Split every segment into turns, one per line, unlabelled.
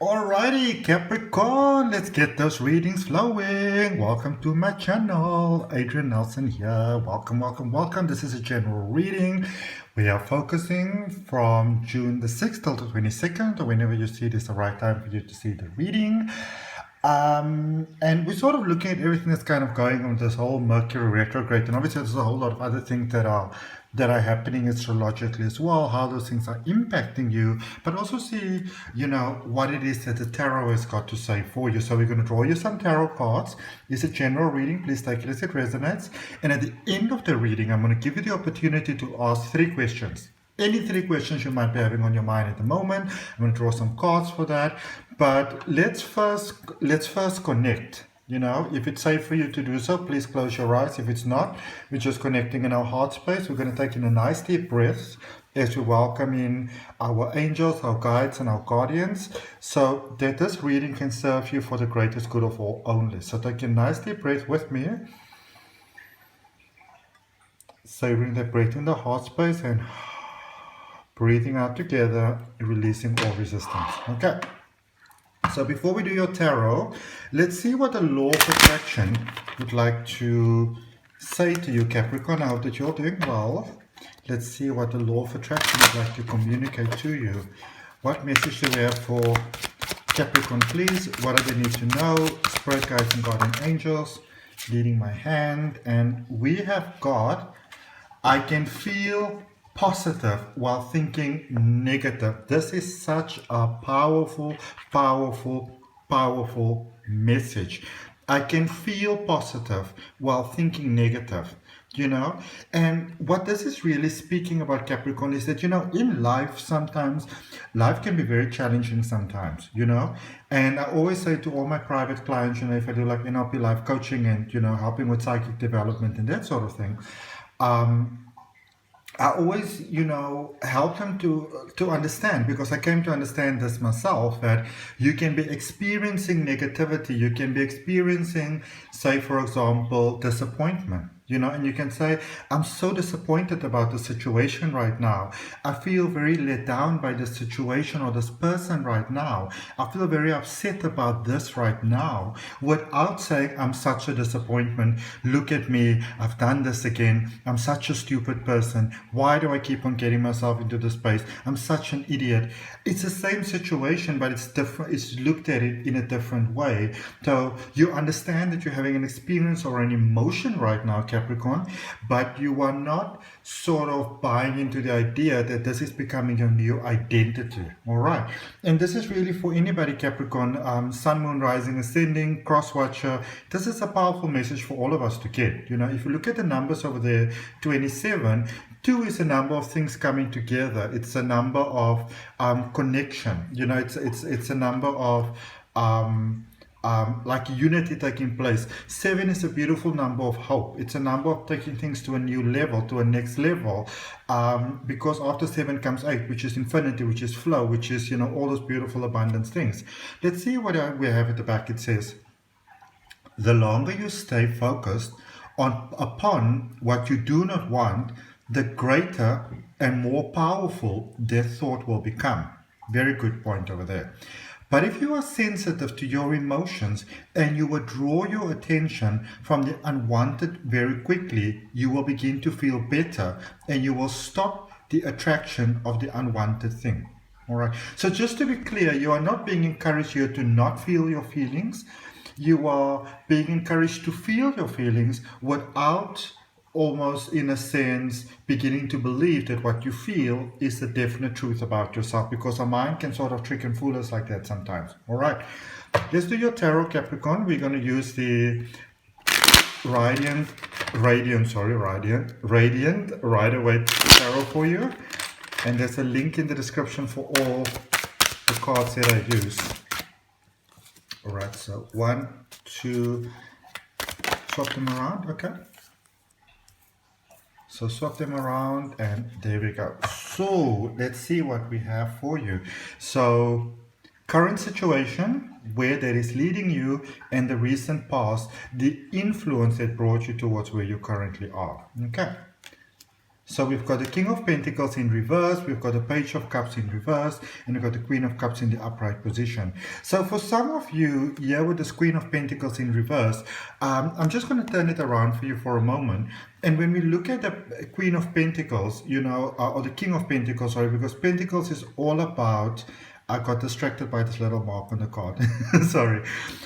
Alrighty, Capricorn, let's get those readings flowing. Welcome to my channel. Adrian Nelson here. Welcome. This is a general reading. We are focusing from June the 6th till the 22nd, or whenever you see it is the right time for you to see the reading. And we're sort of looking at everything that's kind of going on with this whole Mercury retrograde, and obviously there's a whole lot of other things that are happening astrologically as well, how those things are impacting you, but also see, what it is that the tarot has got to say for you. So we're going to draw you some tarot cards. It's a general reading. Please take it as it resonates. And at the end of the reading, I'm going to give you the opportunity to ask 3 questions. Any 3 questions you might be having on your mind at the moment. I'm going to draw some cards for that. But let's first connect. If it's safe for you to do so, please close your eyes. If it's not, we're just connecting in our heart space. We're going to take in a nice deep breath as we welcome in our angels, our guides, and our guardians, so that this reading can serve you for the greatest good of all only. So take a nice deep breath with me, savoring that breath in the heart space and breathing out together, releasing all resistance. Okay. So before we do your tarot, let's see what the law of attraction would like to say to you, Capricorn. I hope that you're doing well. Let's see what the law of attraction would like to communicate to you. What message do we have for Capricorn, please? What do they need to know? Spirit guides and guardian angels leading my hand. And we have got, I can feel positive while thinking negative. This is such a powerful message. I can feel positive while thinking negative, and what this is really speaking about, Capricorn, is that, in life, sometimes life can be very challenging sometimes, and I always say to all my private clients, if I do like NLP Life Coaching and, helping with psychic development and that sort of thing, I always, help them to understand, because I came to understand this myself, that you can be experiencing negativity, you can be experiencing, say, for example, disappointment, and you can say, I'm so disappointed about the situation right now. I feel very let down by this situation or this person right now. I feel very upset about this right now, without saying, I'm such a disappointment. Look at me. I've done this again. I'm such a stupid person. Why do I keep on getting myself into this space? I'm such an idiot. It's the same situation, but it's different. It's looked at it in a different way. So you understand that you're having an experience or an emotion right now, Capricorn, but you are not sort of buying into the idea that this is becoming your new identity. All right. And this is really for anybody, Capricorn, Sun, Moon, Rising, Ascending, Cross-Watcher. This is a powerful message for all of us to get. If you look at the numbers over there, 27, 2 is a number of things coming together. It's a number of connection. It's a number of like unity taking place. 7 is a beautiful number of hope. It's a number of taking things to a new level, to a next level, because after 7 comes 8, which is infinity, which is flow, which is, all those beautiful abundance things. Let's see what we have at the back. It says, the longer you stay focused upon what you do not want, the greater and more powerful their thought will become. Very good point over there. But if you are sensitive to your emotions and you withdraw your attention from the unwanted very quickly, you will begin to feel better and you will stop the attraction of the unwanted thing. All right. So just to be clear, you are not being encouraged here to not feel your feelings. You are being encouraged to feel your feelings without, almost in a sense, beginning to believe that what you feel is the definite truth about yourself, because our mind can sort of trick and fool us like that sometimes. All right, let's do your tarot, Capricorn. We're going to use the Radiant Rider-Waite tarot for you, and there's a link in the description for all the cards that I use. All right, so 1, 2, swap them around. Okay. So swap them around, and there we go. So let's see what we have for you. So current situation, where that is leading you, and the recent past, the influence that brought you towards where you currently are. Okay. So we've got the King of Pentacles in reverse, we've got the Page of Cups in reverse, and we've got the Queen of Cups in the upright position. So for some of you, here with this Queen of Pentacles in reverse, I'm just going to turn it around for you for a moment. And when we look at the Queen of Pentacles, you know, or the King of Pentacles, sorry, because Pentacles is all about... I got distracted by this little mark on the card. Sorry.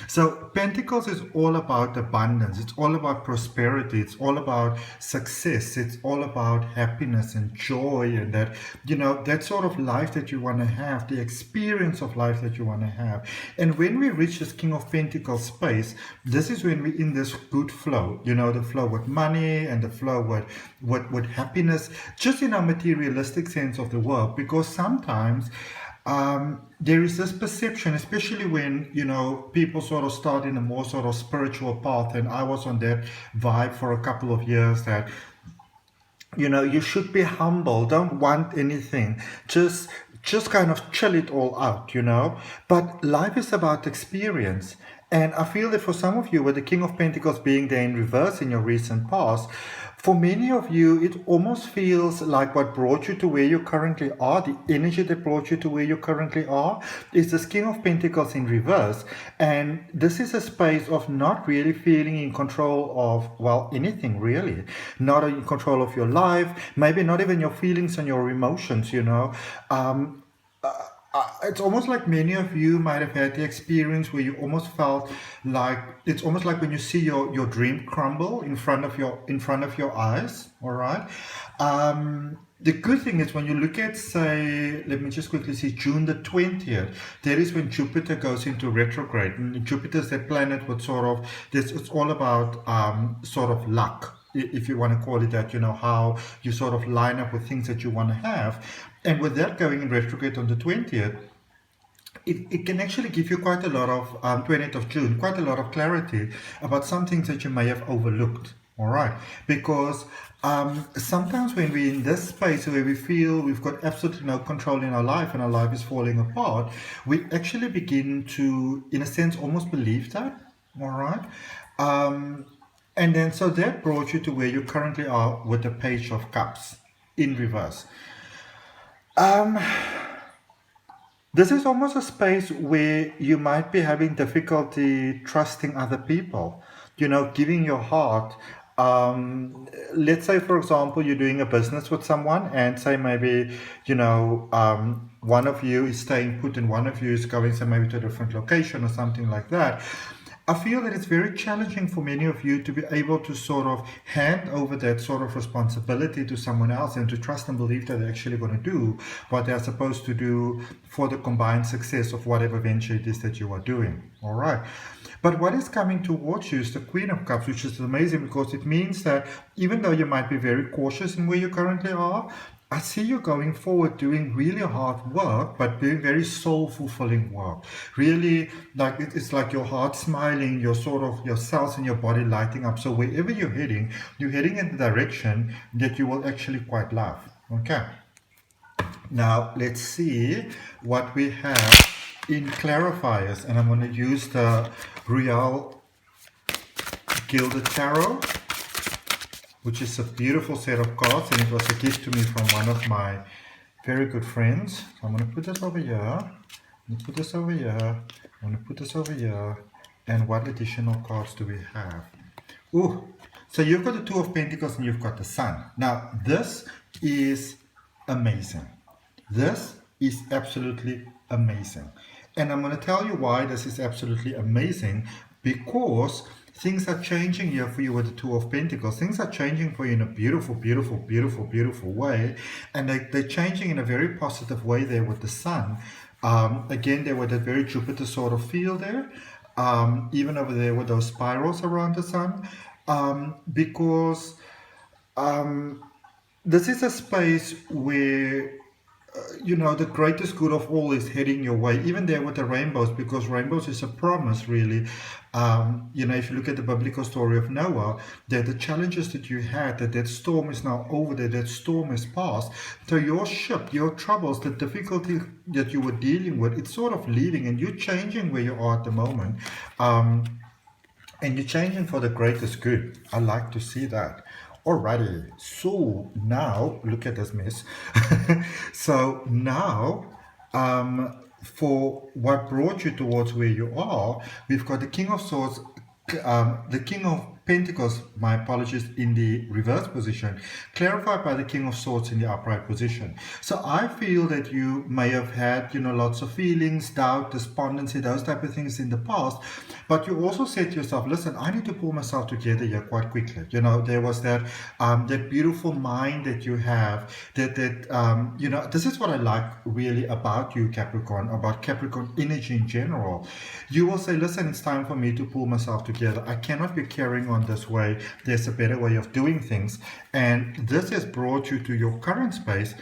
So Pentacles is all about abundance. It's all about prosperity. It's all about success. It's all about happiness and joy, and that, you know, that sort of life that you want to have, the experience of life that you want to have. And when we reach this King of Pentacles space, this is when we're in this good flow, you know, the flow with money and the flow with happiness, just in our materialistic sense of the word. Because sometimes there is this perception, especially when, you know, people sort of start in a more sort of spiritual path, and I was on that vibe for a couple of years, that, you know, you should be humble, don't want anything, just kind of chill it all out, you know. But life is about experience. And I feel that for some of you, with the King of Pentacles being there in reverse in your recent past, for many of you, it almost feels like what brought you to where you currently are, the energy that brought you to where you currently are, is this King of Pentacles in reverse. And this is a space of not really feeling in control of, well, anything really. Not in control of your life, maybe not even your feelings and your emotions, you know. It's almost like many of you might have had the experience where you almost felt like, it's almost like when you see your dream crumble in front of your eyes. All right. The good thing is when you look at, say, let me just quickly see, June the 20th, that is when Jupiter goes into retrograde. And Jupiter is that planet with sort of this, it's all about sort of luck, if you want to call it that, you know, how you sort of line up with things that you want to have. And with that going in retrograde on the 20th, it can actually give you quite a lot of, 20th of June, quite a lot of clarity about some things that you may have overlooked. All right. Because sometimes when we're in this space where we feel we've got absolutely no control in our life and our life is falling apart, we actually begin to, in a sense, almost believe that. All right. And then, so that brought you to where you currently are with the Page of Cups in reverse. This is almost a space where you might be having difficulty trusting other people, you know, giving your heart. Let's say, for example, you're doing a business with someone, and say maybe, you know, one of you is staying put and one of you is going, say, maybe to a different location or something like that. I feel that it's very challenging for many of you to be able to sort of hand over that sort of responsibility to someone else and to trust and believe that they're actually going to do what they're supposed to do for the combined success of whatever venture it is that you are doing. All right. But what is coming towards you is the Queen of Cups, which is amazing, because it means that even though you might be very cautious in where you currently are, I see you going forward doing really hard work, but doing very soul-fulfilling work. Really, like it's like your heart smiling, your sort of your cells in your body lighting up. So wherever you're heading in the direction that you will actually quite love. Okay. Now let's see what we have in clarifiers, and I'm going to use the Royal Gilded Tarot, which is a beautiful set of cards, and it was a gift to me from one of my very good friends. So I'm going to put this over here, I'm going to put this over here, I'm going to put this over here, and what additional cards do we have? Ooh, so you've got the Two of Pentacles and you've got the Sun. Now, this is amazing. This is absolutely amazing. And I'm going to tell you why this is absolutely amazing, because things are changing here for you with the Two of Pentacles. Things are changing for you in a beautiful, beautiful, beautiful, beautiful way. And they're changing in a very positive way there with the Sun. Again, there with that very Jupiter sort of feel there. Even over there with those spirals around the Sun. Because this is a space where you know, the greatest good of all is heading your way, even there with the rainbows, because rainbows is a promise, really. You know, if you look at the biblical story of Noah, that the challenges that you had, that storm is now over, that storm is past. So your ship, your troubles, the difficulty that you were dealing with, it's sort of leaving, and you're changing where you are at the moment. And you're changing for the greatest good. I like to see that. Alrighty, so now look at this mess. So now, for what brought you towards where you are, we've got the King of Swords, the King of Pentacles, my apologies, in the reverse position, clarified by the King of Swords in the upright position. So I feel that you may have had, lots of feelings, doubt, despondency, those type of things in the past, but you also said to yourself, listen, I need to pull myself together here quite quickly. There was that beautiful mind that you have, this is what I like really about you, Capricorn, about Capricorn energy in general. You will say, listen, it's time for me to pull myself together. I cannot be carrying on this way. There's a better way of doing things. And this has brought you to your current space,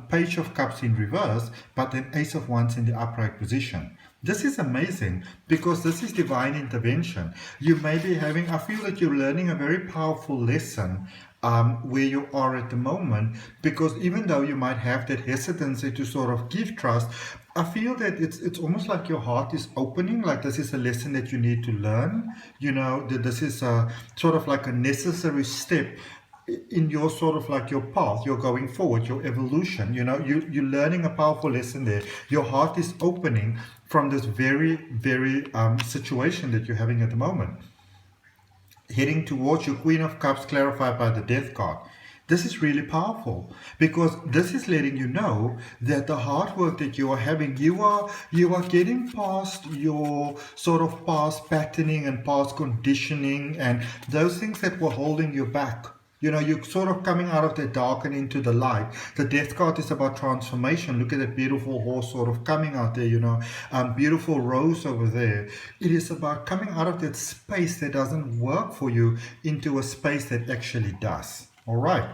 Page of Cups in reverse, but then Ace of Wands in the upright position. This is amazing because this is divine intervention. You may be having, I feel that you're learning a very powerful lesson where you are at the moment, because even though you might have that hesitancy to sort of give trust, I feel that it's almost like your heart is opening, like this is a lesson that you need to learn, that this is a sort of like a necessary step in your sort of like your path, you're going forward, your evolution, you're learning a powerful lesson there. Your heart is opening from this very, very situation that you're having at the moment. Heading towards your Queen of Cups, clarified by the Death card. This is really powerful because this is letting you know that the hard work that you are having, you are getting past your sort of past patterning and past conditioning and those things that were holding you back. You're sort of coming out of the dark and into the light. The Death card is about transformation. Look at that beautiful horse sort of coming out there, beautiful rose over there. It is about coming out of that space that doesn't work for you into a space that actually does. All right.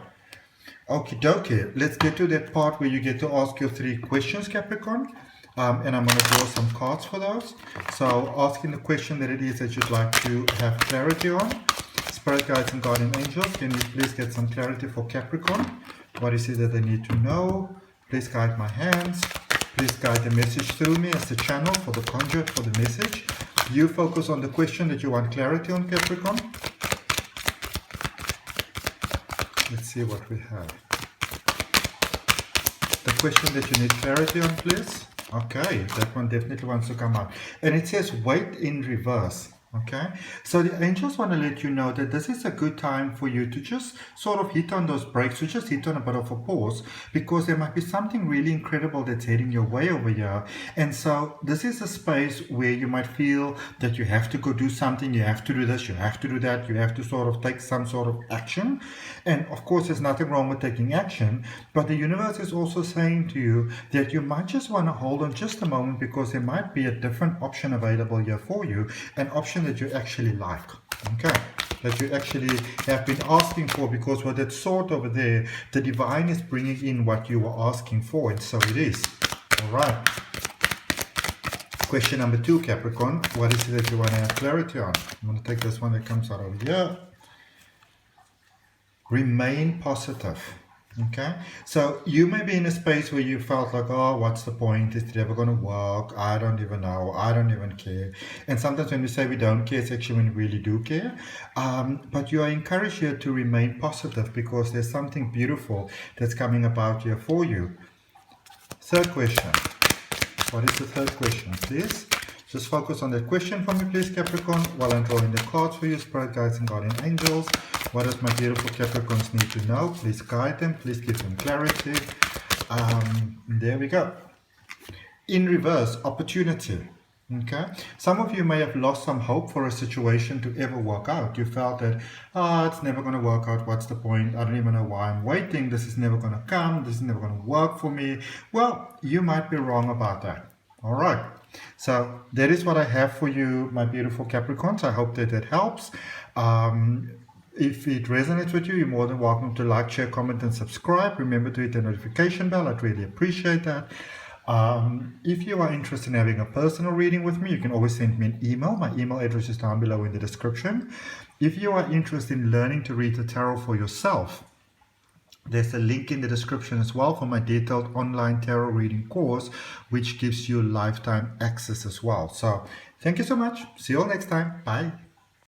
Okie dokie. Let's get to that part where you get to ask your 3 questions, Capricorn. And I'm going to draw some cards for those. So asking the question that it is that you'd like to have clarity on. Spirit guides and guardian angels, can you please get some clarity for Capricorn? What is it that they need to know? Please guide my hands. Please guide the message through me as the channel for the conduit for the message. You focus on the question that you want clarity on, Capricorn. Let's see what we have. The question that you need clarity on, please. Okay, that one definitely wants to come out. And it says wait in reverse. Okay, so the angels want to let you know that this is a good time for you to just sort of hit on those brakes, to just hit on a bit of a pause, because there might be something really incredible that's heading your way over here. And so this is a space where you might feel that you have to go do something, you have to do this, you have to do that, you have to sort of take some sort of action. And of course, there's nothing wrong with taking action, but the universe is also saying to you that you might just want to hold on just a moment, because there might be a different option available here for you, an option that you actually like, okay, that you actually have been asking for, because with that sword over there, the divine is bringing in what you were asking for, and so it is. All right. Question number 2, Capricorn. What is it that you want to have clarity on? I'm going to take this one that comes out over here. Remain positive. Okay, so you may be in a space where you felt like, oh, what's the point? Is it ever going to work? I don't even know. I don't even care. And sometimes when we say we don't care, it's actually when we really do care. But you are encouraged here to remain positive, because there's something beautiful that's coming about here for you. 3rd question. What is the 3rd question, please? Just focus on that question for me, please, Capricorn, while I'm drawing the cards for you, Spirit Guides and Guardian Angels. What does my beautiful Capricorns need to know? Please guide them. Please give them clarity. There we go. In reverse, opportunity. Okay. Some of you may have lost some hope for a situation to ever work out. You felt that, it's never going to work out. What's the point? I don't even know why I'm waiting. This is never going to come. This is never going to work for me. Well, you might be wrong about that. All right. So that is what I have for you, my beautiful Capricorns. I hope that helps. If it resonates with you, you're more than welcome to like, share, comment, and subscribe. Remember to hit the notification bell. I'd really appreciate that. If you are interested in having a personal reading with me, you can always send me an email. My email address is down below in the description. If you are interested in learning to read the tarot for yourself, there's a link in the description as well for my detailed online tarot reading course, which gives you lifetime access as well. So thank you so much. See you all next time. Bye.